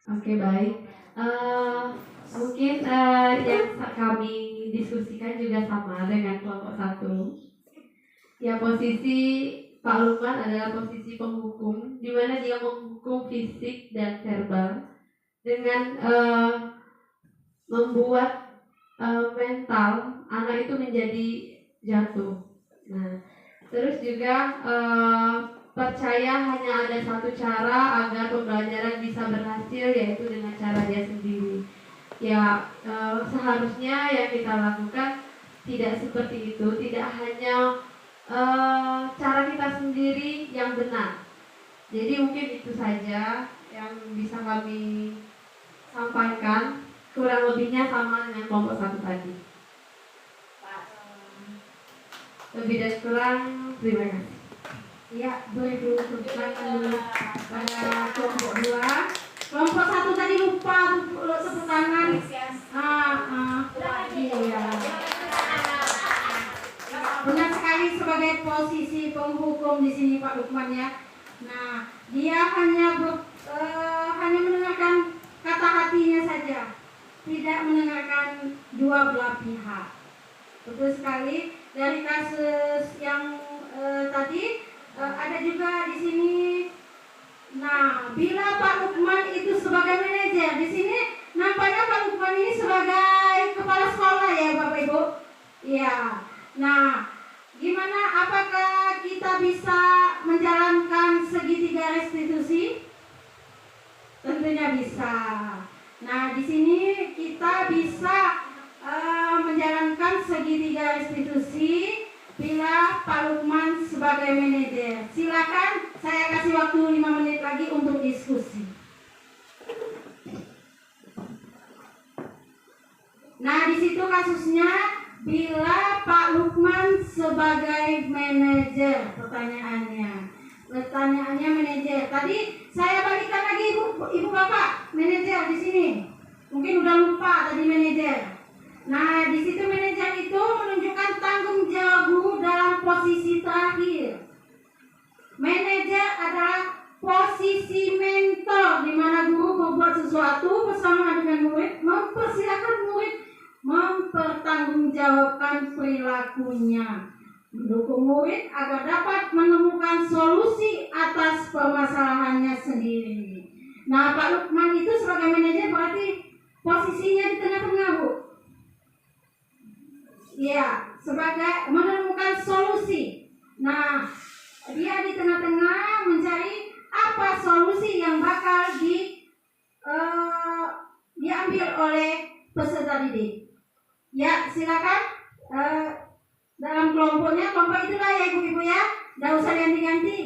A: Oke, baik. Mungkin yang kami diskusikan juga sama dengan kelompok satu. Ya, posisi Pak Lukman adalah posisi penghukum, di mana dia menghukum fisik dan verbal dengan membuat mental anak itu menjadi jatuh. Nah, terus juga percaya hanya ada satu cara agar pembelajaran bisa berhasil, yaitu dengan cara dia sendiri. Ya, seharusnya yang kita lakukan tidak seperti itu, tidak hanya cara kita sendiri yang benar. Jadi mungkin itu saja yang bisa kami sampaikan, kurang lebihnya sama dengan kelompok satu tadi. Lebih dan kurang, terima kasih.
D: Ya, boleh dulu persilakan dulu pada kelompok 2. Kelompok 1 tadi lupa tepuk tangan. Iya. Benar sekali sebagai posisi penghukum di sini Pak Lukman ya. Nah, dia hanya mendengarkan kata hatinya saja, tidak mendengarkan dua belah pihak. Betul sekali. Dari kasus yang tadi ada juga di sini. Nah, bila Pak Lukman itu sebagai manajer, di sini nampaknya Pak Lukman ini sebagai kepala sekolah ya Bapak Ibu. Iya. Nah, gimana? Apakah kita bisa menjalankan segitiga restitusi? Tentunya bisa. Nah, di sini kita bisa menjalankan segitiga restitusi bila Pak Lukman sebagai manajer. Silakan, saya kasih waktu 5 menit lagi untuk diskusi. Nah, di situ kasusnya bila Pak Lukman sebagai manajer. Pertanyaannya manajer. Tadi saya balikkan lagi Ibu Bapak, manajer di sini. Mungkin udah lupa tadi manajer. Nah, di situ manajer itu menunjukkan tanggung jawab guru dalam posisi terakhir. Manajer adalah posisi mentor, di mana guru membuat sesuatu bersama dengan murid, mempersilahkan murid mempertanggungjawabkan perilakunya, mendukung murid agar dapat menemukan solusi atas permasalahannya sendiri. Nah, Pak Lukman itu sebagai manajer berarti posisinya di tengah-tengah, Bu. Ya, sebagai menemukan solusi. Nah, dia dalam kelompoknya, kelompok itulah ya ibu-ibu ya, nggak usah ganti-ganti.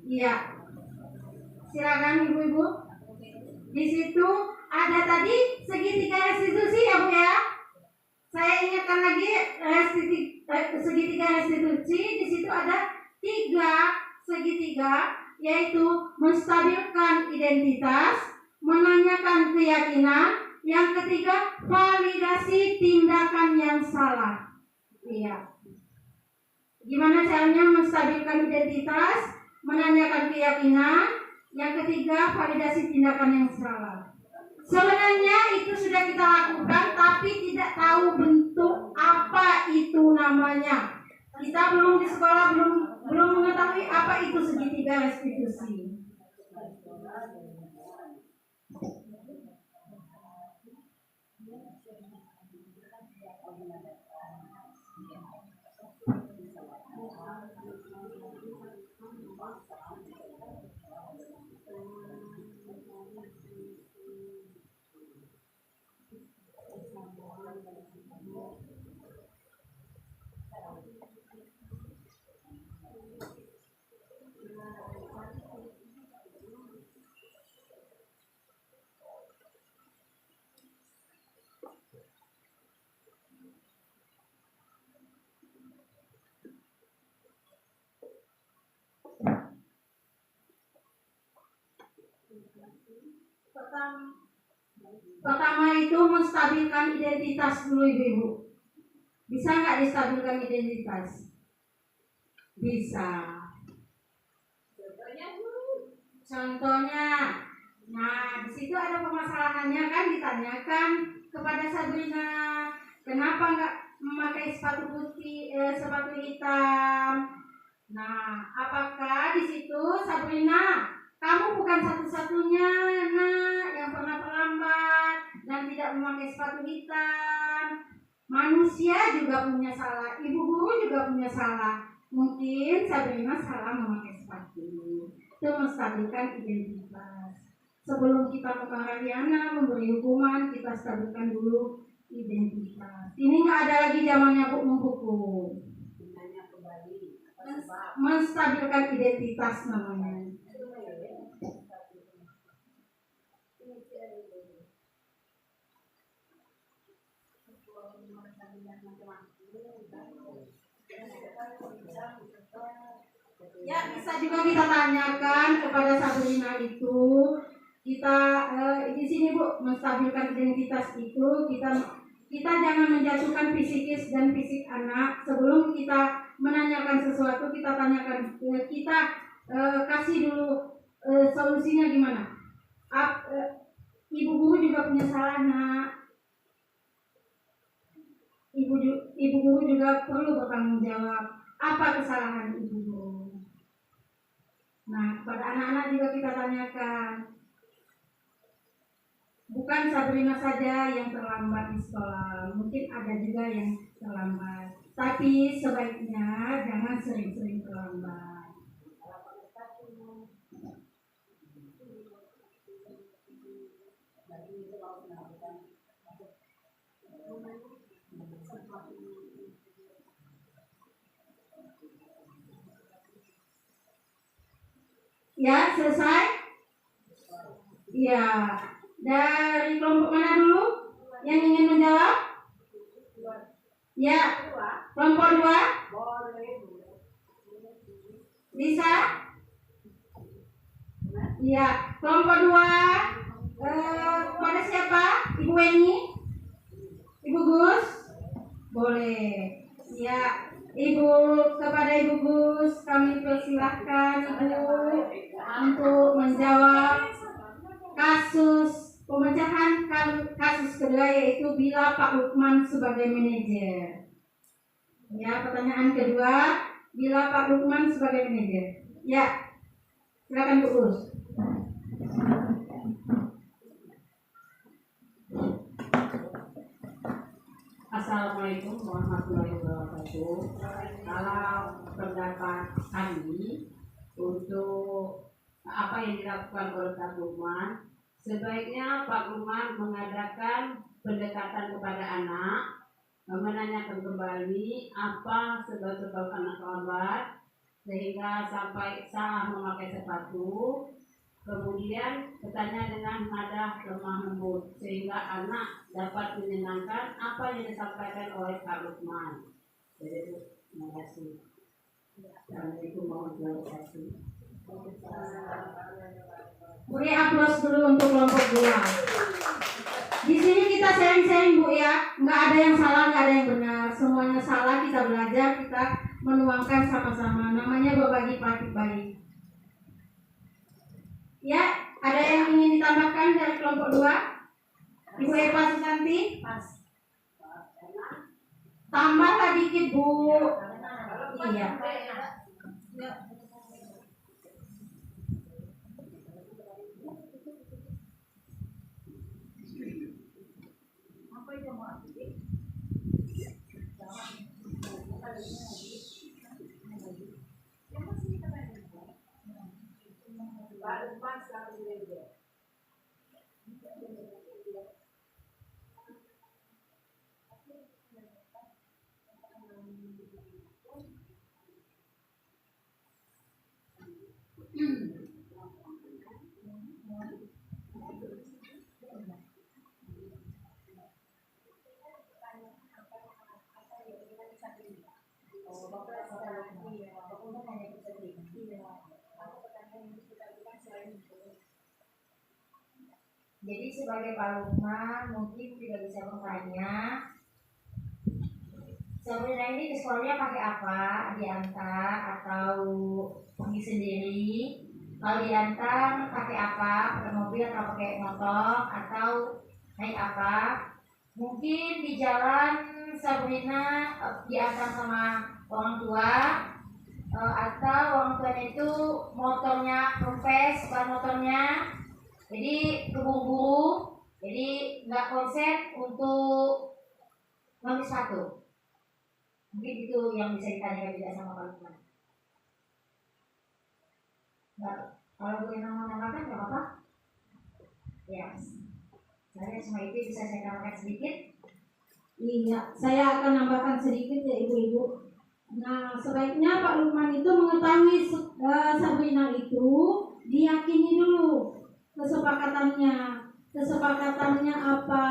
D: Iya, silakan ibu-ibu. Di situ ada tadi segitiga restitusi ya Bu ya. Saya ingatkan lagi segitiga restitusi. Di situ ada 3 segitiga, yaitu menstabilkan identitas, menanyakan keyakinan, yang ketiga validasi tindakan yang salah. Iya. Gimana caranya menstabilkan identitas, menanyakan keyakinan, yang ketiga validasi tindakan yang salah. Sebenarnya itu sudah kita lakukan, tapi tidak tahu bentuk apa itu namanya. Kita belum di sekolah belum mengetahui apa itu segitiga restitusi. Pertama itu menstabilkan identitas dulu ibu-ibu. Bisa nggak distabilkan identitas? Bisa. Contohnya, nah di situ ada permasalahannya kan, ditanyakan kepada Sabrina, kenapa nggak memakai sepatu putih, sepatu hitam? Nah, apakah di situ Sabrina, kamu bukan satu-satunya nak yang pernah terlambat dan tidak memakai sepatu hitam. Manusia juga punya salah, ibu guru juga punya salah. Mungkin Sabrina salah memakai sepatu. Itu menstabilkan identitas. Sebelum kita memarahi anak, memberi hukuman, kita stabilkan dulu identitas. Ini nggak ada lagi zamannya menghukum. Menstabilkan identitas namanya. Ya, bisa juga kita tanyakan kepada Sabrina itu. Kita di sini Bu, menstabilkan identitas itu kita jangan menjatuhkan fisikis dan fisik anak. Sebelum kita menanyakan sesuatu, kita tanyakan, kita kasih dulu solusinya gimana. Ibu guru juga punya salah nak. Ibu guru juga perlu bertanggung jawab. Apa kesalahan ibu guru? Nah, pada anak-anak juga kita tanyakan. Bukan Sabrina saja yang terlambat di sekolah, mungkin ada juga yang terlambat. Tapi sebaiknya jangan sering-sering terlambat. Ya, selesai? Ya. Dari kelompok mana dulu yang ingin menjawab? Ya, kelompok 2. Bisa? Ya, kelompok 2 pada siapa? Ibu Weni? Ibu Gus? Boleh. Ya, Ibu, kepada Ibu Gus kami persilahkan Ibu untuk menjawab kasus pemecahan kasus kedua, yaitu bila Pak Lukman sebagai manajer. Ya, pertanyaan kedua, bila Pak Lukman sebagai manajer. Ya, silakan Bu Gus.
F: Assalamualaikum warahmatullahi wabarakatuh. Kalau pendapat kami untuk apa yang dilakukan oleh Pak Lukman, sebaiknya Pak Lukman mengadakan pendekatan kepada anak, menanyakan kembali apa sebab-sebab anak lambat sehingga sampai salah memakai sepatu. Kemudian bertanya dengan nada lemah lembut sehingga anak dapat menyenangkan apa yang disampaikan oleh Pak Lukman. Jadi terima kasih. Assalamualaikum warahmatullahi wabarakatuh.
D: Beri aplaus dulu untuk kelompok 2. Di sini kita sharing-sharing Bu ya, nggak ada yang salah, nggak ada yang benar, semuanya salah. Kita belajar, kita menuangkan sama-sama. Namanya berbagi praktik baik. Ya, ada yang ingin ditambahkan dari kelompok 2? Ibu Eva Susanti? Tambahlah dikit Bu. Iya.
C: Jadi sebagai Pak Lukman mungkin juga bisa bertanya, Sabrina ini ke sekolahnya pakai apa? Diantar atau pergi sendiri? Kalau diantar pakai apa? Pakai mobil atau pakai motor atau naik apa? Mungkin di jalan Sabrina diantar sama orang tua, atau orang tuanya itu motornya kempes, ban motornya, jadi keburu-buru, jadi nggak konsen untuk ngambil sepatu. Mungkin itu yang bisa ditanyakan juga sama Pak Lukman. Kalau boleh menambahkan nggak apa-apa? Ya, saya cuma itu bisa saya tambahkan sedikit.
D: Iya, saya akan nambahkan sedikit ya Ibu-Ibu. Nah, sebaiknya Pak Lukman itu mengetahui Sabrina itu diyakini dulu kesepakatannya. Kesepakatannya apa?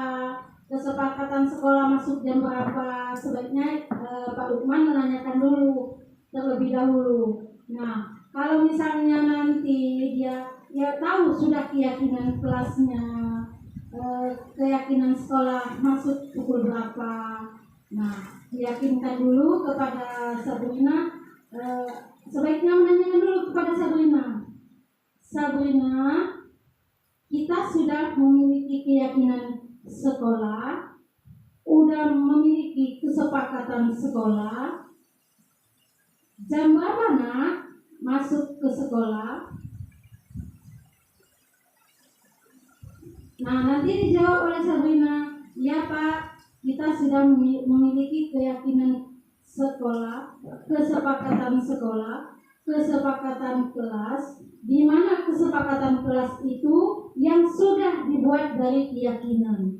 D: Kesepakatan sekolah masuk jam berapa? Sebaiknya Pak Lukman menanyakan dulu terlebih dahulu. Nah, kalau misalnya nanti dia tahu sudah keyakinan kelasnya, keyakinan sekolah masuk pukul berapa. Nah, diyakinkan dulu kepada Sabrina, sebaiknya menanyakan dulu kepada Sabrina. Sabrina, kita sudah memiliki keyakinan sekolah, udah memiliki kesepakatan sekolah. Jam berapa nak masuk ke sekolah? Nah, nanti dijawab oleh Sabrina, ya Pak, kita sudah memiliki keyakinan sekolah, kesepakatan sekolah, kesepakatan kelas, di mana kesepakatan kelas itu yang sudah dibuat dari keyakinan.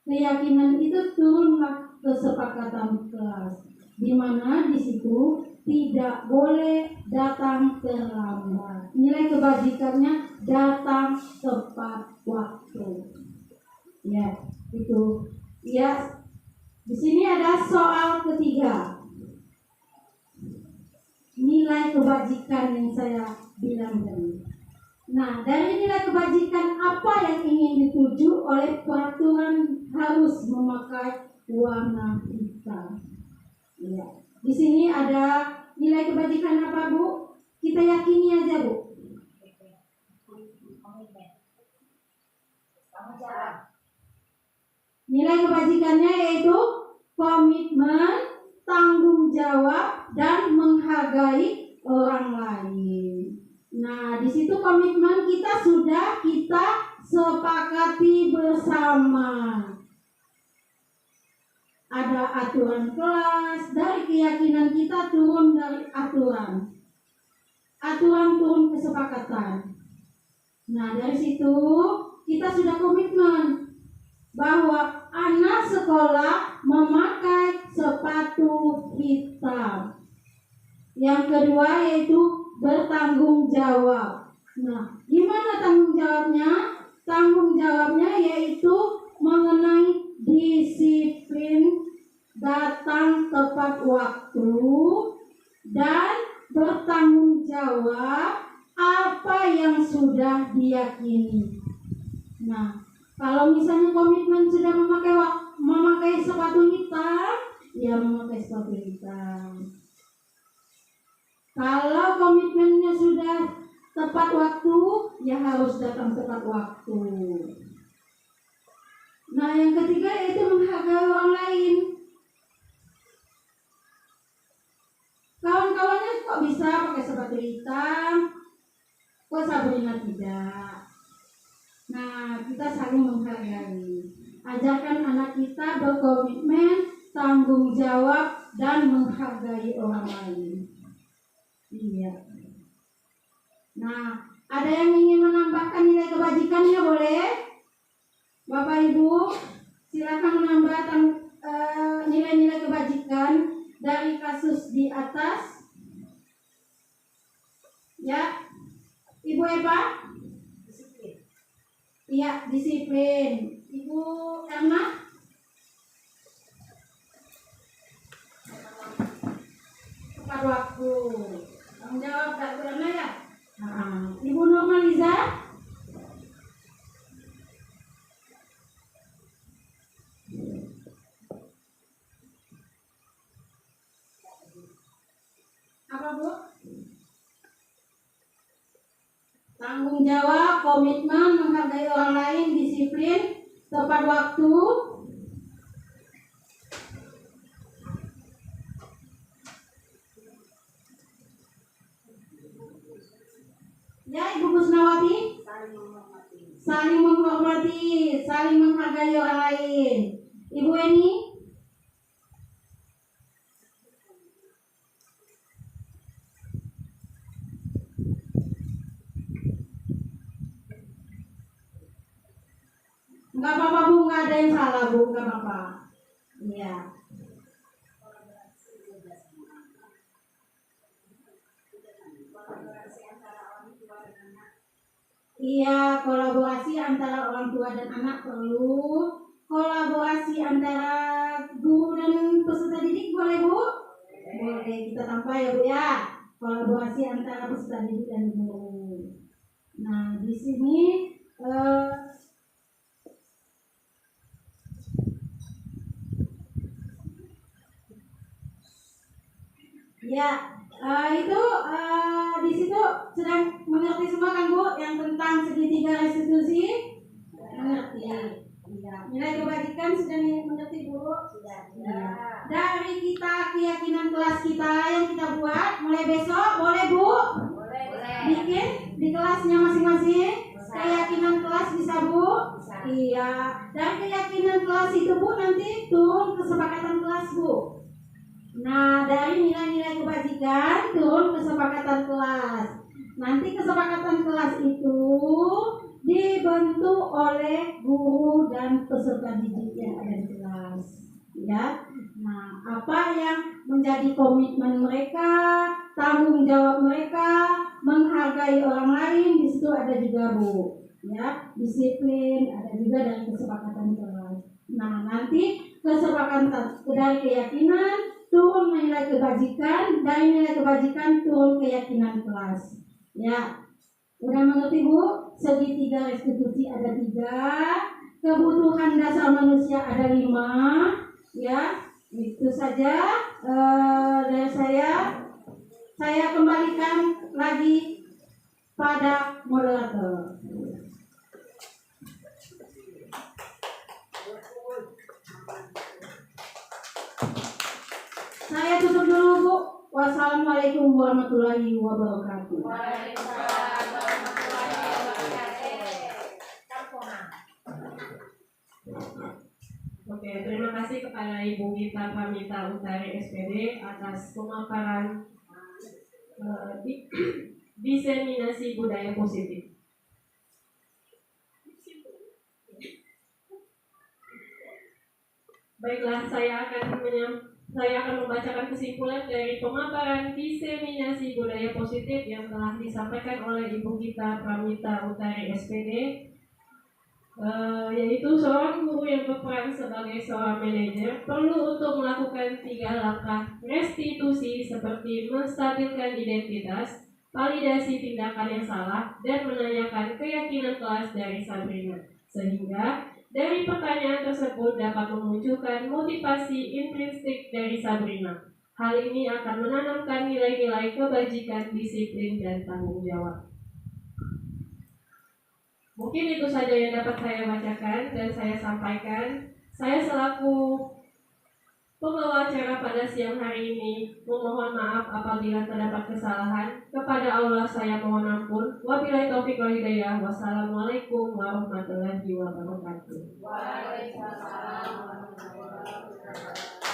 D: Keyakinan itu turunlah kesepakatan kelas, di mana di situ tidak boleh datang terlambat. Nilai kebajikannya datang tepat waktu. Ya, itu. Ya, di sini ada soal ketiga. Nilai kebajikan yang saya bilang tadi. Nah, dari nilai kebajikan apa yang ingin dituju oleh peraturan harus memakai warna hitam? Ya. Di sini ada nilai kebajikan apa, Bu? Kita yakini aja, Bu. Nilai kebajikannya yaitu komitmen, tanggung jawab, dan menghargai orang lain. Nah, di situ komitmen kita sudah sepakati bersama. Ada aturan kelas, dari keyakinan kita turun dari aturan. Aturan turun kesepakatan. Nah, dari situ kita sudah komitmen. bahwa anak sekolah memakai sepatu hitam. Yang kedua yaitu bertanggung jawab. Nah, gimana tanggung jawabnya? Tanggung jawabnya yaitu mengenai disiplin, datang tepat waktu, dan bertanggung jawab apa yang sudah diyakini. Nah, kalau misalnya komitmen sudah memakai sepatu hitam, ya memakai sepatu hitam. Kalau komitmennya sudah tepat waktu, ya harus datang tepat waktu. Nah, yang ketiga yaitu menghargai orang lain. Kawan-kawannya kok bisa pakai sepatu hitam, kok Sabrina tidak? Nah, kita saling menghargai. Ajarkan anak kita berkomitmen, tanggung jawab, dan menghargai orang lain. Iya. Nah, ada yang ingin menambahkan nilai kebajikannya boleh? Bapak Ibu, silakan menambah nilai-nilai kebajikan dari kasus di atas. Ya, Ibu Eva? Iya, disiplin. Ibu Erna? Tepat waktu. Tanggung jawab Kak Bu Erna ya? Nah, Ibu Normaliza? Apa Bu? Tanggung jawab, komitmen, menghargai orang lain, disiplin, tepat waktu. Ya, Ibu Kusnawati? Saling menghormati, saling menghargai orang lain. Ibu Eni? Enggak apa-apa Bu, enggak ada yang salah Bu, enggak apa-apa. Iya. Iya, kolaborasi antara orang tua dan anak perlu. Kolaborasi antara guru dan peserta didik boleh Bu? Boleh, kita tambah ya Bu ya. Kolaborasi antara peserta didik dan guru. Nah, di sini ya, itu di situ sedang mengerti semua kan Bu yang tentang segitiga restitusi? Mengerti. Iya. Nilai kebajikan sudah mengerti Bu? Sudah. Ya. Dari kita keyakinan kelas kita yang kita buat mulai besok boleh Bu? Boleh. Bikin di kelasnya masing-masing. Keyakinan kelas bisa Bu? Bisa. Iya. Dan keyakinan kelas itu Bu nanti turun kesepakatan kelas Bu. Nah, dari nilai-nilai kebajikan turun kesepakatan kelas. Nanti kesepakatan kelas itu dibentuk oleh guru dan peserta didik yang ada di kelas. Ya. Nah, apa yang menjadi komitmen mereka, tanggung jawab mereka, menghargai orang lain, di situ ada juga Bu. Ya, disiplin, ada juga dari kesepakatan kelas. Nah, nanti kesepakatan dari keyakinan turun nilai kebajikan, dari nilai kebajikan turun keyakinan kelas. Ya, udah mengerti Bu? Segitiga restitusi ada 3, kebutuhan dasar manusia ada 5. Ya, itu saja dari saya. Saya kembalikan lagi pada moderator. Saya tutup dulu Bu. Wassalamualaikum warahmatullahi wabarakatuh.
C: Waalaikumsalam warahmatullahi wabarakatuh.
A: Oke, terima kasih kepada Ibu Gita Pamita Utari SPD atas pemaparan diseminasi budaya positif. Baiklah, saya akan membacakan kesimpulan dari pemaparan diseminasi budaya positif yang telah disampaikan oleh Ibu Gita Pramita Utari SPD, yaitu seorang guru yang berperan sebagai seorang manajer perlu untuk melakukan 3 langkah restitusi seperti menstabilkan identitas, validasi tindakan yang salah, dan menanyakan keyakinan kelas dari Sabrina, sehingga dari pertanyaan tersebut dapat memunculkan motivasi intrinsik dari Sabrina. Hal ini akan menanamkan nilai-nilai kebajikan, disiplin, dan tanggung jawab. Mungkin itu saja yang dapat saya bacakan dan saya sampaikan. Saya selaku pembawa acara pada siang hari ini memohon maaf apabila terdapat kesalahan. Kepada Allah saya mohon ampun. Wabillahi taufiq wal hidayah. Wassalamualaikum warahmatullahi wabarakatuh.
B: Waalaikumsalam warahmatullahi wabarakatuh.